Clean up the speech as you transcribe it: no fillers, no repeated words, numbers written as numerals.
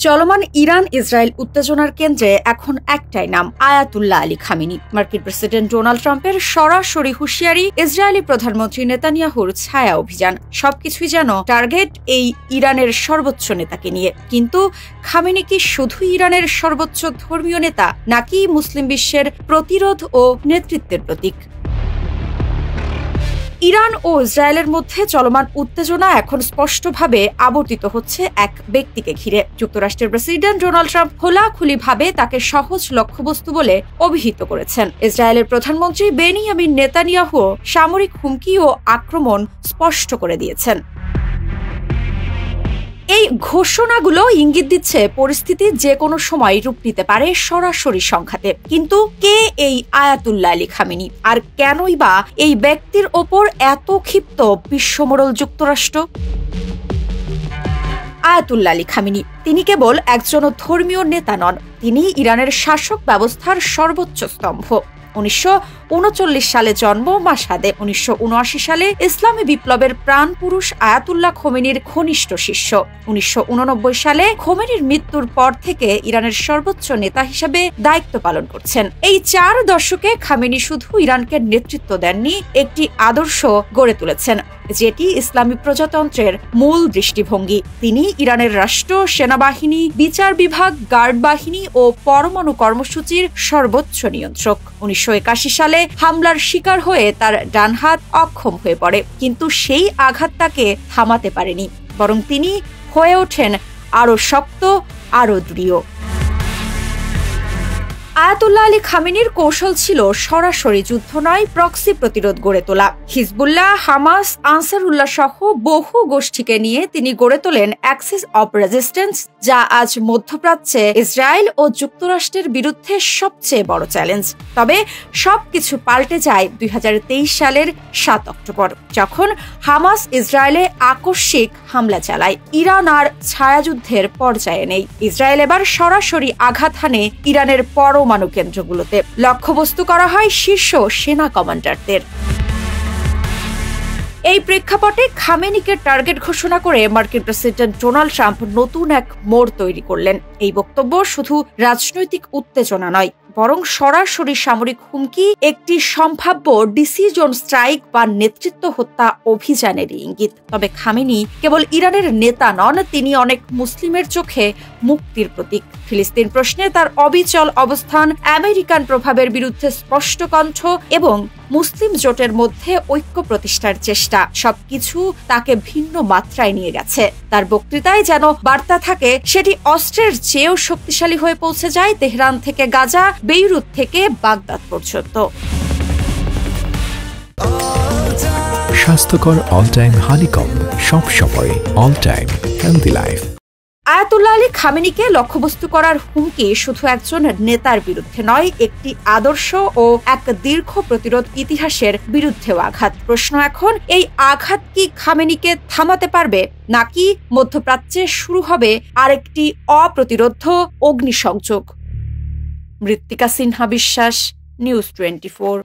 চলমান Iran Israel উত্তেজনার কেন্দ্রে এখন একটাই নাম, আয়াতুল্লাহ আলী খামেনি। মার্কিন প্রেসিডেন্ট ডোনাল্ড ট্রাম্পের সরাসরি হুঁশিয়ারি, ইসরায়েলি প্রধানমন্ত্রী নেতানিয়াহুর ছায়া অভিযান, সবকিছুই যেন টার্গেট এই ইরানের সর্বোচ্চ নেতাকে নিয়ে। কিন্তু খামেনি কি শুধু ইরানের সর্বোচ্চ ধর্মীয় নেতা, নাকি মুসলিম বিশ্বের প্রতিরোধ ও নেতৃত্বের প্রতীক? ইরান ও ইসরায়েলের মধ্যে চলমান উত্তেজনা এখন স্পষ্টভাবে আবর্তিত হচ্ছে এক ব্যক্তিকে ঘিরে। যুক্তরাষ্ট্রের প্রেসিডেন্ট ডোনাল্ড ট্রাম্প খোলাখুলিভাবে তাকে সহজ লক্ষ্যবস্তু বলে অভিহিত করেছেন। ইসরায়েলের প্রধানমন্ত্রী বেনিয়ামিন নেতানিয়াহু সামরিক হুমকি ও আক্রমণ স্পষ্ট করে দিয়েছেন। এই ঘোষণাগুলো ইঙ্গিত দিচ্ছে পরিস্থিতি যে কোনো সময় রূপ নিতে পারে সরাসরি সংঘাতে। কিন্তু কে এই আয়াতুল্লাহ আলী খামেনি, আর কেনই বা এই ব্যক্তির ওপর এত ক্ষিপ্ত বিশ্বমোড়ল যুক্তরাষ্ট্র? আয়াতুল্লাহ আলী খামেনি তিনি কেবল একজন ধর্মীয় নেতা নন, তিনি ইরানের শাসক ব্যবস্থার সর্বোচ্চ স্তম্ভ। 1939 সালে জন্ম মাশহাদে। 1979 সালে ইসলামী বিপ্লবের প্রাণপুরুষ আয়াতুল্লাহ খোমেনির ঘনিষ্ঠ শিষ্য। 1989 সালে খোমেনির মৃত্যুর পর থেকে ইরানের সর্বোচ্চ নেতা হিসেবে দায়িত্ব পালন করছেন। এই 4 দশকে খামেনি শুধু ইরানকে নেতৃত্ব দেননি, একটি আদর্শ গড়ে তুলেছেন, যেটি ইসলামী প্রজাতন্ত্রের মূল দৃষ্টিভঙ্গি। তিনি ইরানের রাষ্ট্র, সেনাবাহিনী, বিচার বিভাগ, গার্ড বাহিনী ও পরমাণু কর্মসূচির সর্বোচ্চ নিয়ন্ত্রক। 1981 সালে হামলার শিকার হয়ে তার ডান হাত অক্ষম হয়ে পড়ে, কিন্তু সেই আঘাত তাকে থামাতে পারেনি, বরং তিনি হয়ে ওঠেন আরও শক্ত, আরও দৃঢ়। আয়াতুল্লাহ আলী খামেনির কৌশল ছিল সরাসরি যুদ্ধ নয়, প্রক্সি প্রতিরোধ গড়ে তোলা। হিজবুল্লাহ, হামাস, আনসারুল্লাহ সহ বহু গোষ্ঠীকে নিয়ে তিনি গড়ে তোলেন অ্যাক্সিস অব রেজিস্ট্যান্স, যা আজ মধ্যপ্রাচ্যে ইসরায়েল ও যুক্তরাষ্ট্রের বিরুদ্ধে সবচেয়ে বড় চ্যালেঞ্জ। তবে সবকিছু পাল্টে যায় 2023 সালের 7 অক্টোবর, যখন হামাস ইসরায়েলে আকস্মিক হামলা চালায়। ইরান আর ছায়াযুদ্ধের পর্যায়ে নেই। ইসরায়েল এবার সরাসরি আঘাত হানে ইরানের পরমাণু কেন্দ্রগুলোতে। লক্ষ্যবস্তু করা হয় শীর্ষ সেনা কমান্ডারদের। এই প্রেক্ষাপটে খামেনিকে টার্গেট ঘোষণা করে মার্কিন প্রেসিডেন্ট ডোনাল্ড ট্রাম্প নতুন এক মোড় তৈরি করলেন। এই বক্তব্য শুধু রাজনৈতিক উত্তেজনা নয়, বরং সরাসরি সামরিক হুমকি, একটি সম্ভাব্য ডিসিশন স্ট্রাইক বা নেতৃত্ব হত্যা অভিযানের ইঙ্গিত। তবে খামেনি কেবল ইরানের নেতা নন, তিনি অনেক মুসলিমের চোখে মুক্তির প্রতীক। ফিলিস্তিন প্রশ্নে তার অবিচল অবস্থান, আমেরিকান প্রভাবের বিরুদ্ধে স্পষ্ট কণ্ঠ এবং মুসলিম জোটের মধ্যে ঐক্য প্রতিষ্ঠার চেষ্টা, সবকিছু তাকে ভিন্ন মাত্রায় নিয়ে গেছে। তার বক্তৃতায় যেন বার্তা থাকে, সেটি অস্ত্রের চেয়েও শক্তিশালী হয়ে পৌঁছে যায় তেহরান থেকে গাজা, বেইরুত থেকে বাগদাদ পর্যন্ত। স্বাস্থ্যকর অল টাইম হানিকম, সব সময় all time healthy life. Ayatollah Ali খামেনিকে লক্ষ্যবস্তু করার হুমকি শুধু একজন নেতার বিরুদ্ধে নয়, একটি আদর্শ ও এক দীর্ঘ প্রতিরোধ ইতিহাসের বিরুদ্ধেও আঘাত। প্রশ্ন এখন, এই আঘাত কি খামেনিকে থামাতে পারবে, নাকি মধ্যপ্রাচ্যে শুরু হবে আরেকটি অপ্রতিরোধ্য অগ্নিসংযোগ? মৃত্তিকা সিনহা বিশ্বাস, নিউজ 24।